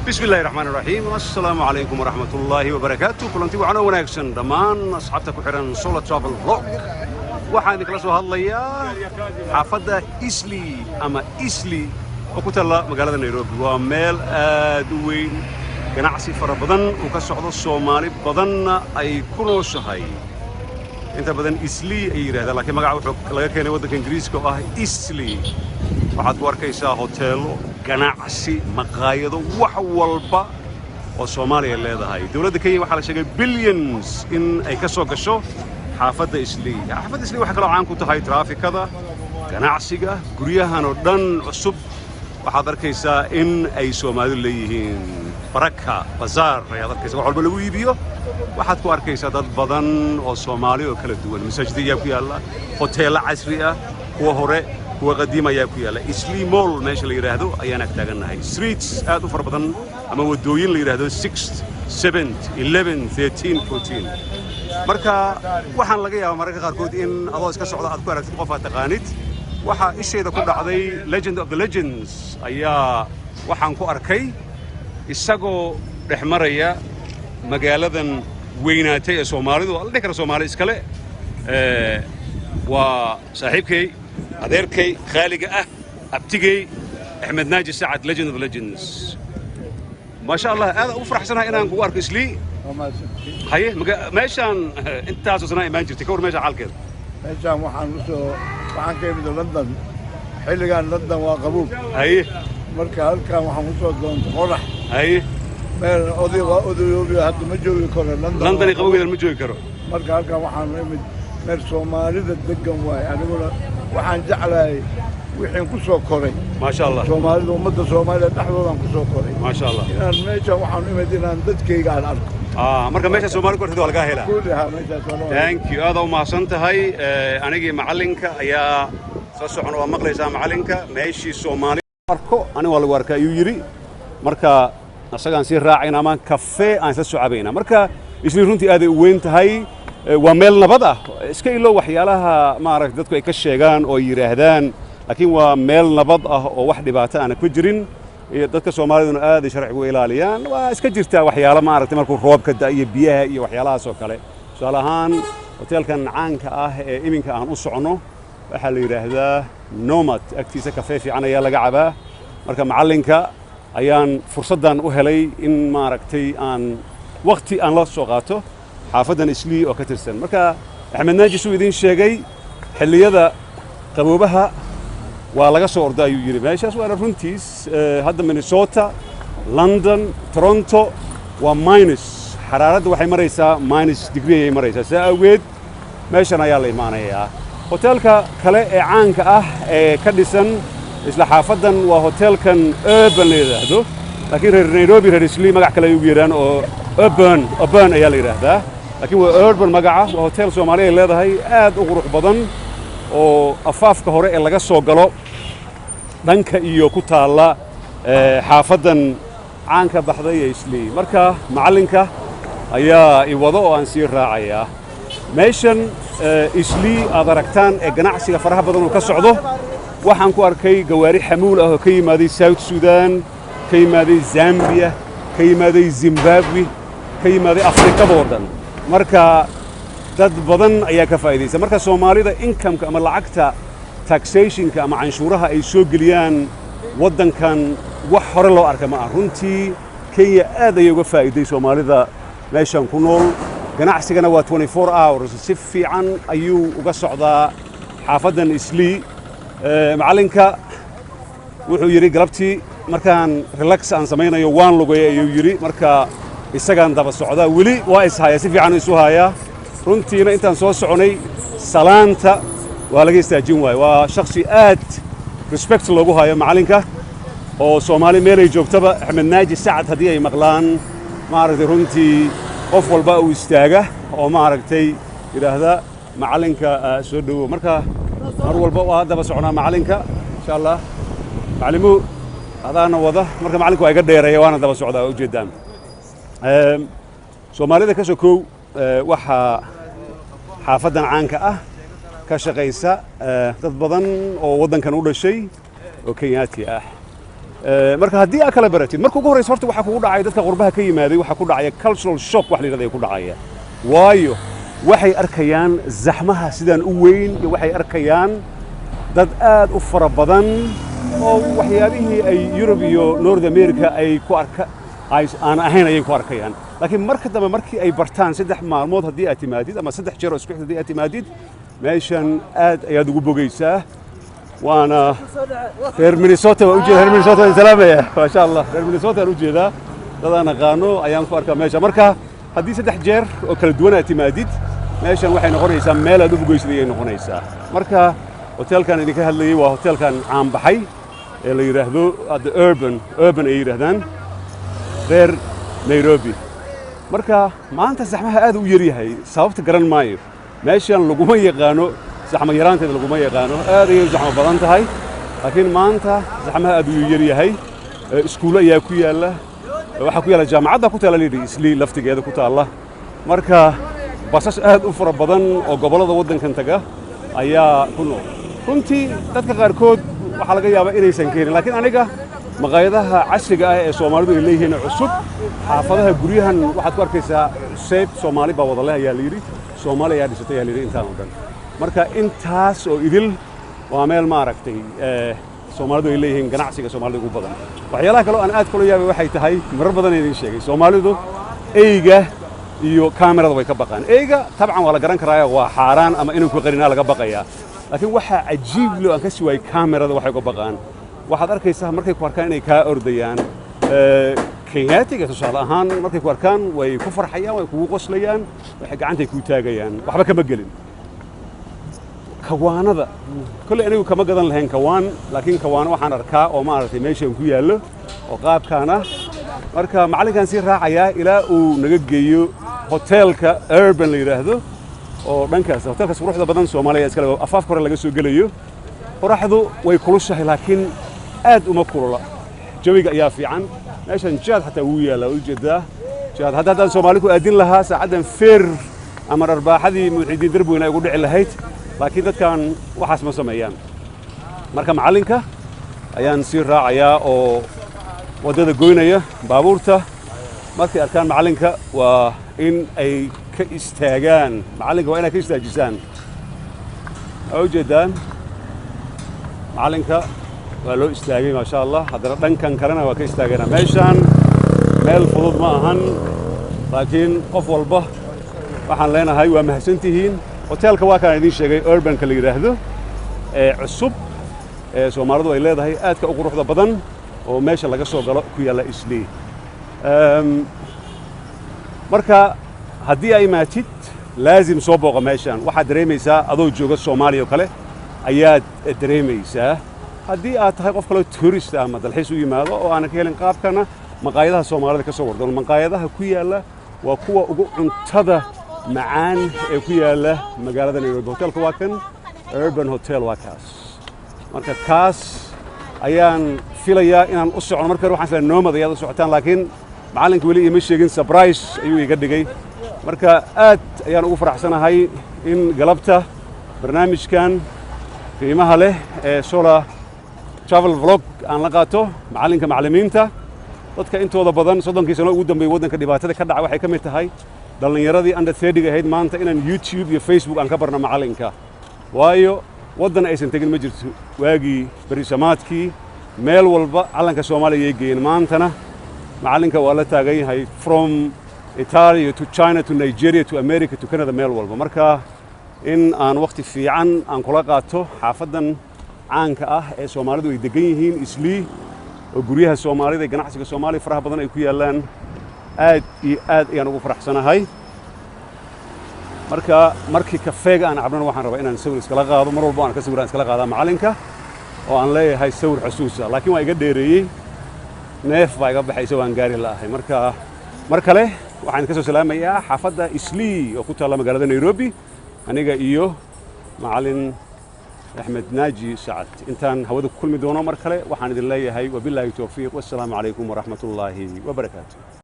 بسم الله الرحمن الرحيم السلام عليكم ورحمة الله وبركاته كلنتي وعنا وناكسن دمان أصحابتك وحيران سولا ترافل فلوج waxaan kala soo hadlayaa xaafadda Eastleigh ama Eastleigh oo ku taala magaalada Nairobi waa meel aad u weyn ganacsi fara badan oo ka socdo Soomaali badanna ay ku nooshahay inta badan Eastleigh ay yiraahdaan laakiin magaca wuxuu laga keenay waddanka Ingiriiska oo ah Eastleigh waxaad ku arkaysaa hoteelo ganacsi maqaayado wax walba oo Soomaaliya leedahay dawladda Kenya waxa la sheegay billions in ay ka soo gasho xaafadda Eastleigh waxa kale oo caan ku tahay traafikada ganacsiga guryahan oo dhan cusub waxaad arkaysaa in ay Soomaalidu leeyihiin baraka bazaar ayaad arkaysaa wax walba lagu iibiyo waxaad ku arkaysaa dad badan oo Soomaali oo kala duwan masaajidda ku yaala hoteelo casri ah kuwa hore kuwa qadiim ayaa ku yaala Eastleigh Mall meesha la yiraahdo ayaan ag taaganahay streets aad u fara badan ama wadooyin la yiraahdo 6th 7th 11th 13th 14th marka waxaan laga yaabaa mararka qaarkood in adoo iska socda aad ku aragtid qof aad taqaanid waxa isheeda ku dhacday legend of the legends ayaa waxaan ku arkay isagoo dhex maraya magaaladan weynaatay ee Soomaalidu la dhigara Soomaali iskale waa saaxiibkay adeerkay khaaliga ah abtigay Axmed Naaji Saacad legend of the legends ما شاء الله هذا أفرح سنة إن أنكو أرك إسلي هاي ماشان أنت أساسا ما جرت كور ماشان حال كده ماشان وحن كيف من لندن حلو كان لندن وقبوب هاي مركا هلكا وحن وصل دون فرح هاي ما أودي يوبي هاد مجوي كور لندن يقبوب إذا مجوي كرو مركا هلكا وحن من سومالي الدقم واي يعني وحن جعله وحين كسو كوري ما شاء الله Soomaalidu ummadda Soomaaliya dhaxdoodan ku soo koray ما شاء الله inaan meesha waxaan u imidinaan dadkayga aan arko marka meesha Soomaali ku xidho laga helaa kuulaha meesha Soomaaliya thank you aad u mahadsan tahay anigii macalinka ayaa soo socon oo maqlaysaa macalinka meeshii Soomaali arko ani waa lagu arkaa ayuu yiri marka asagaan si raacayna ama cafe aan isla socabayna marka isla runtii aad u weyn tahay waa meel nabad ah iska ilo waxyaalaha ma arag dadku ay ka sheegaan oo yiraahdaan laakiin waa meel nabad ah oo wax dhibaato aan ku jirin dadka Soomaaliduna aad sharciga u ilaaliyaan waa iska jirtaa waxyaalo ma aragtay markuu roobka da'ay biyaha iyo waxyaalahaas oo kale su'aalahan hoteelkan caanka ah ee iminka aan u socono waxa la yiraahdaa Nomad agtiisa cafe fiican ayaa laga cabaa marka macalinka ayaan fursadan u helay in ma aragtay aan waqti aan la soo qaato xaafadan Eastleigh oo ka tirsan marka Axmed Naaji soo idin sheegay xilliyada qaboobaha waa laga soo orday ayuu yiri meeshaas waa runtiis hadda Minnesota London Toronto waa minus xaraaradda waxay maraysaa minus degree ay maraysaa saaweed meeshan ayaa la imaanayaa hoteelka kale ee caanka ah ee ka dhisan isla xaafadan waa hoteelkan Urban la yiraahdo laakiin reer Nairobi reer Eastleigh magac kale ayuu yiraan oo Urban ayaa la yiraahdaa laakiin waa Urban magaca waa hotel Soomaaliya leedahay aad u qurux badan oo afaafka hore ee laga soo galo dhanka iyo ku taala xaafadan caanka baxday ee Eastleigh marka macalinka ayaa i wado oo aan sii raacayaa meeshan Eastleigh aad aragtaan ee ganacsiga faraha badan oo ka socdo waxaan ku arkay gawaari xamuul ah oo ka yimaaday South Sudan ka yimaaday Zambia ka yimaaday Zimbabwe ka yimaaday Afrika oo dhan marka dad badan ayaa ka faa'iideysan marka Soomaalida income-ka ama lacagta taxation-ka ama canshuuraha ay soo geliyaan waddankan wax hore loo arkay ma runtii Kenya aad ay uga faa'iiday Soomaalida meeshan ku nool ganacsigana waa 24 hours si fiican ayuu uga socdaa xaafadan Eastleigh macalinka wuxuu yiri galabtii markaan relax aan sameeynayo waan lugay ayuu yiri marka isagaan daba socda wali waa ishaya si fiican isu haya runtiina intaan soo soconay salaanta waa laga istaajin waay waa shakhsi aad respect loogu hayo macalinka oo Soomaali meel ay joogtaba Axmed Naaji Saacad hadii ay maqlaan ma aragtay runtii qof walba uu istaaga oo ma aragtay yiraahda macalinka soo dhawo marka mar walba waa daba soconaa macalinka insha Allah macalimu hadaana wada marka macalinku ay ga dheereeyay waana daba socdaa u jeedaan Soomaalida ka soo koow waxa xaafadan caanka ah ka shaqeysa dad badan oo waddankan u dhashay oo Kenyaati ah marka haddii aad kala baratid marka ugu horreysa horta waxaa kugu dhacaya dadka qurbaha ka yimaaday waxaa ku dhacaya cultural shock wax la yidhahda ku dhacaya waayo waxay arkayaan zaxmaha sidaan u weyn iyo waxay arkayaan dad aad u fara badan oo waxyaabihii ay Yurub iyo North America ay ku aan ahayn ayay ku arkayaan laakiin marka dambe markii ay bartaan 3 maalmood haddii aad timaadid ama 3 jeer oo isku xigta haddii aad timaadid meeshan aad ayaad ugu bogaysaa waana reer Minnesota reer Minnesota salaamaya ma sha Allah reer Minnesota ujeedaa dad aan aqaano ayaan ku arkaa meesha marka haddii 3 jeer oo kala duwan aad timaadid meeshan waxay noqonaysaa meel aad u bogaysid ayay noqonaysaa marka hotelkan idinka hadlayay waa hotelkan caan baxay ee la yiraahdo the urban ay yiraahdaan reer Nairobi marka maanta saxmaha aad u yar yahay sababta garan maayo meeshan laguma yaqaano saxma yaraanteeda laguma yaqaano aad ay saxma badan tahay laakiin maanta saxmaha aad u yar yahay iskuul ayaa ku yaala waxa ku yaala jaamacadda ku taala leeyahay isli laftigeeda ku taala marka basas aad u fara badan oo gobolada waddankan taga ayaa ku nool runtii dadka qaarkood waxa laga yaabaa inaysan keenin laakiin aniga maqaayadaha casriga ah ee Soomaalidu ay leeyihiin cusub xaafadaha guryahan waxaad ku arkaysaa Seeb Soomaali baa wada leh ayaa la yiri Soomaali ayaa dhisatay ayaa la yiri intaan oo dhan marka intaas oo idil waa meel ma aragtay Soomaalidu ay leeyihiin ganacsiga Soomaalidu ugu badan waxyaalaha kale oo aan aad kula yaabay waxay tahay marar badan idin sheegay Soomaalidu eyga iyo kaamirada way ka baqaan eyga tabcan waa la garan karaa waa xaaraan ama inuu ku qarinaa laga baqayaa laakiin waxa cajiib loo aan ka sii waay kaamirada waxay ka baqaan waxaad arkaysaa markay ku arkaan inay ka ordayaan Kenyaatiga tusaale ahaan markay ku arkaan way ku farxayaan way kugu qoslayaan waxay gacantay ku taagayaan waxba kama gelin kawaanada kulli anigu kama gadan lahayn kawaan laakiin kawaano waxaan arkaa oo ma aragtay meeshan ku yaalo oo qaabkaana marka macalinkan si raacaya ilaa uu naga geeyo hotelka urban la yiraahdo oo dhankaas hotelka quruxda badan Soomaaliya iska afaaf kore laga soo galayo qoraxdu way kulushahay laakiin aad uma kulula jawiga ayaa fiican meeshan jaad xataa uu yaala u jeedaa jaad haddaan Soomaali ku aadin lahaa saacadan feer ama arbaaxadii muxidiin darbuuna ugu dhici lahayd laakiin dadkan waxaas ma sameeyaan marka macalinka ayaan si raacayaa oo wadada goynaya baabuurta markay arkaan macalinka waa in ay ka istaagaan macalinka waa inay ka istaajisaan oo jeedaan macalinka waa loo istaagay ma sha Allah hadana dhankan kalena waa ka istaagana meeshan meel fudud ma ahan laakiin qof walba waxaan leenahay waa mahadsantihiin hotelka waa kan idin sheegay urban ka la yiraahdo cusub Soomaalidu ay leedahay aadka u quruxda badan oo meesha laga soo galo ku yaala isli marka haddii ay maatid laazim soo booqa meeshan waxaad dareemaysaa adoo jooga Soomaaliya kale ayaad dareemaysaa haddii aad tahay qof kale tourist ama dalxiis u yimaado oo aan ka helin qaabkana maqaayadaha Soomaalida ka soo wardan maqaayadaha ku yaala waa kuwa ugu cuntada macaan ee ku yaala magaalada Nairobi hotelka waa kan urban hotel waa kaas marka kaas ayaan filayaa inaan u socono marka waxaan isla noomad ayaad u socotaan laakiin macalinka weli ima sheegin surprise ayuu iga dhigay marka aad ayaan ugu faraxsanahay in galabta barnaamijkan qiimaha leh ee Sola travel vlog aan la qaato macalinka macallimiinta dadka intooda badan 30 sano ugu dambeeyay wadanka dhibaatada ka dhacay waxay ka mid tahay dhalinyaradii under 30 ahayd maanta inaan YouTube iyo Facebook aan ka barno macalinka waayo wadan aysan tagin ma jirto waagii barisamaadkii meel walba calanka Soomaaliya ay geeyeen maantana macalinka waa la taagan yahay from Italy to China to Nigeria to America to Canada meel walba marka in aan waqti fiican aan kula qaato xaafadan caanka ah ee Soomaalidu ay degan yihiin isli oo guryaha Soomaalida ganacsiga Soomaaliya faraha badan ay ku yaalaan aad iyo aad ayaan ugu faraxsanahay marka markii kafeega aan cabnaan waxaan rabaa inaan sawir iskala qaado mar walba aan ka sawiraan iskala qaadaa macalinka oo aan leeyahay sawir xusuusa laakiin waa iga dheereeyay neef baa iga baxaysa waan gaari laahay marka mar kale waxaan ka soo salaamayaa xaafadda isli oo ku taala magaalada Nairobi aniga iyo macalin أحمد ناجي سعد إنتان هودك كل مدونه مركلة وحان إذن الله هاي وبالله توفيق والسلام عليكم ورحمة الله وبركاته.